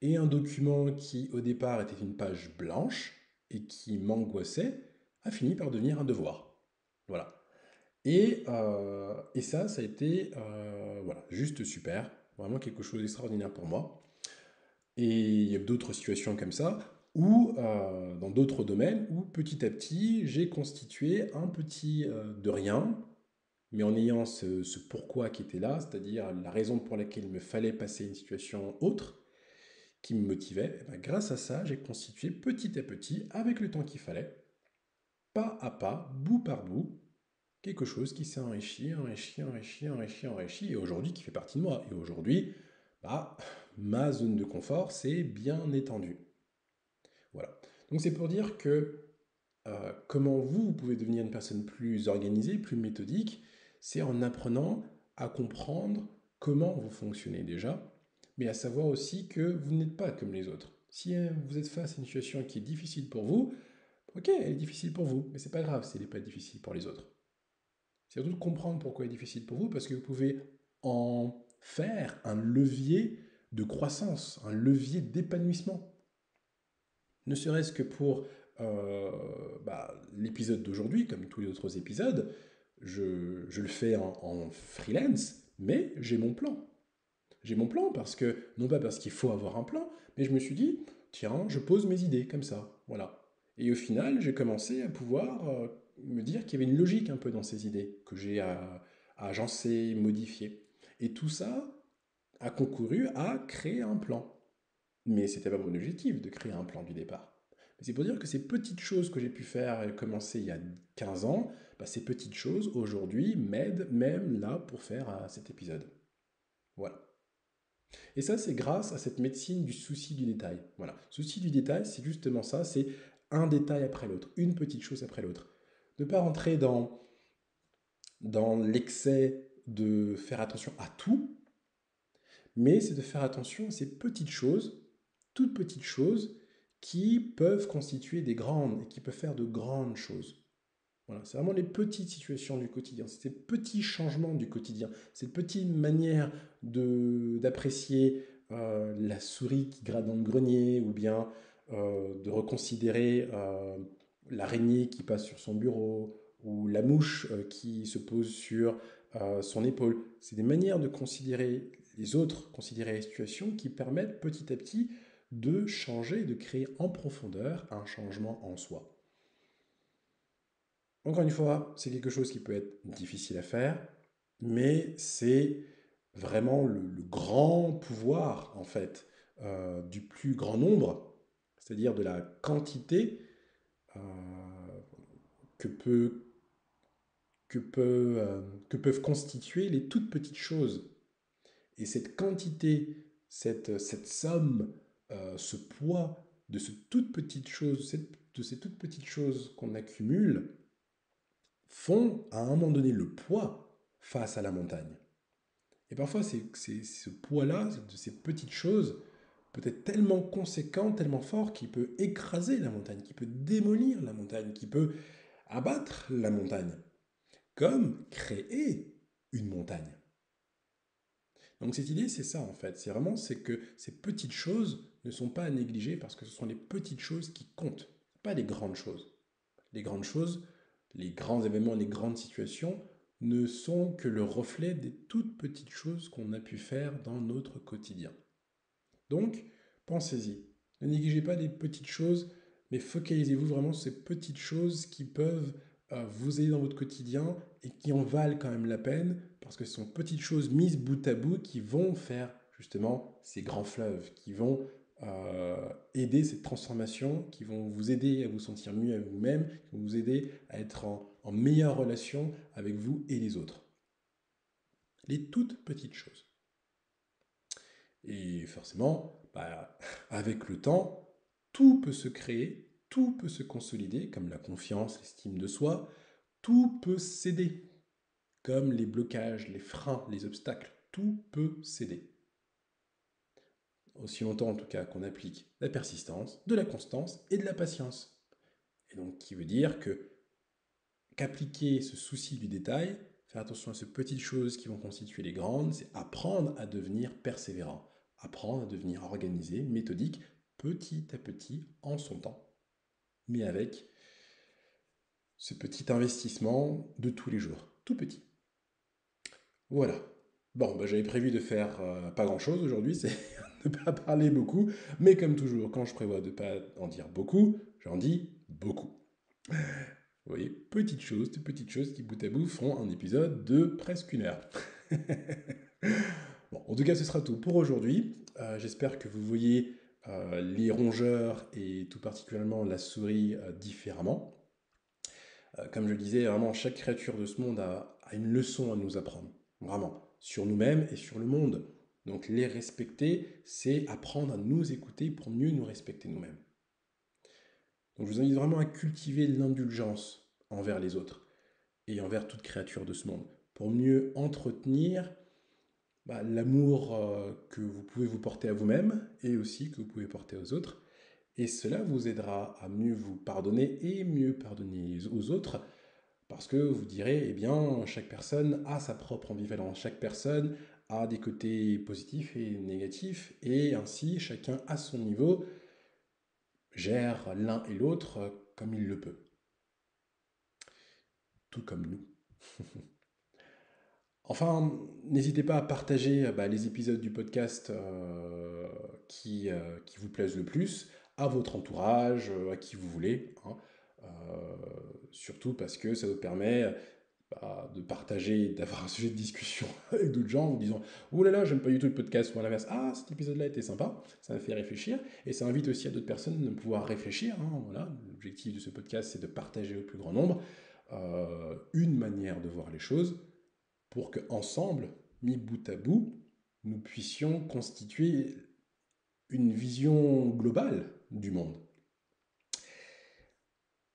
Et un document qui au départ était une page blanche et qui m'angoissait a fini par devenir un devoir. Voilà. Et ça a été voilà, juste super, vraiment quelque chose d'extraordinaire pour moi. Et il y a d'autres situations comme ça, où dans d'autres domaines, où petit à petit, j'ai constitué un petit de rien, mais en ayant ce pourquoi qui était là, c'est-à-dire la raison pour laquelle il me fallait passer une situation autre, qui me motivait, et ben, grâce à ça, j'ai constitué petit à petit, avec le temps qu'il fallait, pas à pas, bout par bout, quelque chose qui s'est enrichi, et aujourd'hui qui fait partie de moi. Et aujourd'hui, bah, ma zone de confort s'est bien étendue. Voilà. Donc c'est pour dire que comment vous pouvez devenir une personne plus organisée, plus méthodique, c'est en apprenant à comprendre comment vous fonctionnez déjà, mais à savoir aussi que vous n'êtes pas comme les autres. Si vous êtes face à une situation qui est difficile pour vous, ok, elle est difficile pour vous, mais c'est pas grave si elle n'est pas difficile pour les autres. C'est surtout de comprendre pourquoi elle est difficile pour vous, parce que vous pouvez en faire un levier de croissance, un levier d'épanouissement. Ne serait-ce que pour l'épisode d'aujourd'hui, comme tous les autres épisodes, je le fais en freelance, mais j'ai mon plan. J'ai mon plan parce que, non pas parce qu'il faut avoir un plan, mais je me suis dit, tiens, je pose mes idées comme ça, voilà. Et au final, j'ai commencé à pouvoir me dire qu'il y avait une logique un peu dans ces idées, que j'ai à agencer, modifier. Et tout ça a concouru à créer un plan. Mais c'était pas mon objectif de créer un plan du départ. Mais c'est pour dire que ces petites choses que j'ai pu faire et commencer il y a 15 ans, bah, ces petites choses aujourd'hui m'aident même là pour faire cet épisode. Voilà. Et ça, c'est grâce à cette médecine du souci du détail. Voilà. Souci du détail, c'est justement ça, c'est un détail après l'autre, une petite chose après l'autre. Ne pas rentrer dans l'excès de faire attention à tout, mais c'est de faire attention à ces petites choses, toutes petites choses, qui peuvent constituer des grandes et qui peuvent faire de grandes choses. Voilà, c'est vraiment les petites situations du quotidien, c'est ces petits changements du quotidien, cette petite manière d'apprécier la souris qui gratte dans le grenier, ou bien de reconsidérer l'araignée qui passe sur son bureau, ou la mouche qui se pose sur son épaule. C'est des manières de considérer les autres, considérer les situations qui permettent petit à petit de changer, de créer en profondeur un changement en soi. Encore une fois, c'est quelque chose qui peut être difficile à faire, mais c'est vraiment le grand pouvoir, en fait, du plus grand nombre, c'est-à-dire de la quantité euh, que peut, que peuvent constituer les toutes petites choses. Et cette quantité, cette somme, ce poids de de ces toutes petites choses qu'on accumule, font à un moment donné le poids face à la montagne. Et parfois, ce poids-là, de ces petites choses, peut être tellement conséquent, tellement fort, qu'il peut écraser la montagne, qu'il peut démolir la montagne, qu'il peut abattre la montagne, comme créer une montagne. Donc cette idée, c'est ça en fait. C'est que ces petites choses ne sont pas à négliger parce que ce sont les petites choses qui comptent, pas les grandes choses. Les grandes choses, les grands événements, les grandes situations ne sont que le reflet des toutes petites choses qu'on a pu faire dans notre quotidien. Donc, pensez-y. Ne négligez pas les petites choses, mais focalisez-vous vraiment sur ces petites choses qui peuvent vous aider dans votre quotidien et qui en valent quand même la peine, parce que ce sont petites choses mises bout à bout qui vont faire justement ces grands fleuves, qui vont aider cette transformation, qui vont vous aider à vous sentir mieux à vous-même, qui vont vous aider à être en meilleure relation avec vous et les autres. Les toutes petites choses. Et forcément, avec le temps, tout peut se créer, tout peut se consolider, comme la confiance, l'estime de soi, tout peut céder, comme les blocages, les freins, les obstacles, tout peut céder. Aussi longtemps en tout cas qu'on applique la persistance, de la constance et de la patience. Et donc qui veut dire que qu'appliquer ce souci du détail, faire attention à ces petites choses qui vont constituer les grandes, c'est apprendre à devenir persévérant, apprendre à devenir organisé, méthodique, petit à petit, en son temps, mais avec ce petit investissement de tous les jours, tout petit. Voilà. Bon, j'avais prévu de faire pas grand-chose aujourd'hui, c'est de ne pas parler beaucoup, mais comme toujours, quand je prévois de ne pas en dire beaucoup, j'en dis beaucoup. Vous voyez, de petites choses qui bout à bout font un épisode de presque 1 heure. Bon, en tout cas, ce sera tout pour aujourd'hui. J'espère que vous voyez les rongeurs et tout particulièrement la souris différemment. Comme je le disais, vraiment, chaque créature de ce monde a une leçon à nous apprendre. Vraiment, sur nous-mêmes et sur le monde. Donc les respecter, c'est apprendre à nous écouter pour mieux nous respecter nous-mêmes. Donc je vous invite vraiment à cultiver l'indulgence envers les autres et envers toute créature de ce monde, pour mieux entretenir l'amour que vous pouvez vous porter à vous-même et aussi que vous pouvez porter aux autres. Et cela vous aidera à mieux vous pardonner et mieux pardonner aux autres, parce que vous direz, eh bien, chaque personne a sa propre ambivalence, chaque personne a des côtés positifs et négatifs, et ainsi chacun à son niveau gère l'un et l'autre comme il le peut, tout comme nous. Enfin, n'hésitez pas à partager les épisodes du podcast qui vous plaisent le plus à votre entourage, à qui vous voulez, hein. Surtout parce que ça vous permet de partager, d'avoir un sujet de discussion avec d'autres gens en vous disant «Oh là là, j'aime pas du tout le podcast» ou à l'inverse «Ah, cet épisode-là était sympa, ça m'a fait réfléchir» et ça invite aussi à d'autres personnes de pouvoir réfléchir, hein, voilà. L'objectif de ce podcast, c'est de partager au plus grand nombre une manière de voir les choses pour qu'ensemble, mis bout à bout, nous puissions constituer une vision globale du monde.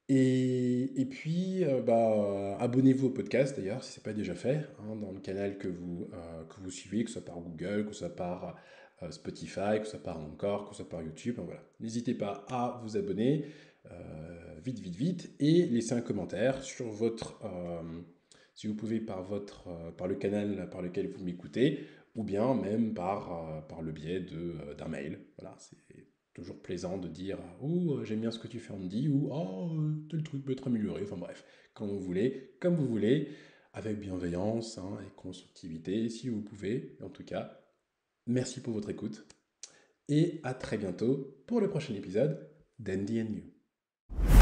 Et puis, abonnez-vous au podcast d'ailleurs, si ce n'est pas déjà fait, hein, dans le canal que vous suivez, que ce soit par Google, que ce soit par Spotify, que ce soit par Encore, que ce soit par YouTube. Donc voilà. N'hésitez pas à vous abonner vite, vite, vite, et laisser un commentaire sur si vous pouvez, par le canal par lequel vous m'écoutez, ou bien même par le biais d'un mail. Voilà, c'est toujours plaisant de dire «Oh, j'aime bien ce que tu fais Andy» ou «Oh, tel truc peut être amélioré». Enfin bref, quand vous voulez, comme vous voulez, avec bienveillance, hein, et constructivité, si vous pouvez. En tout cas, merci pour votre écoute et à très bientôt pour le prochain épisode d'Andy and You.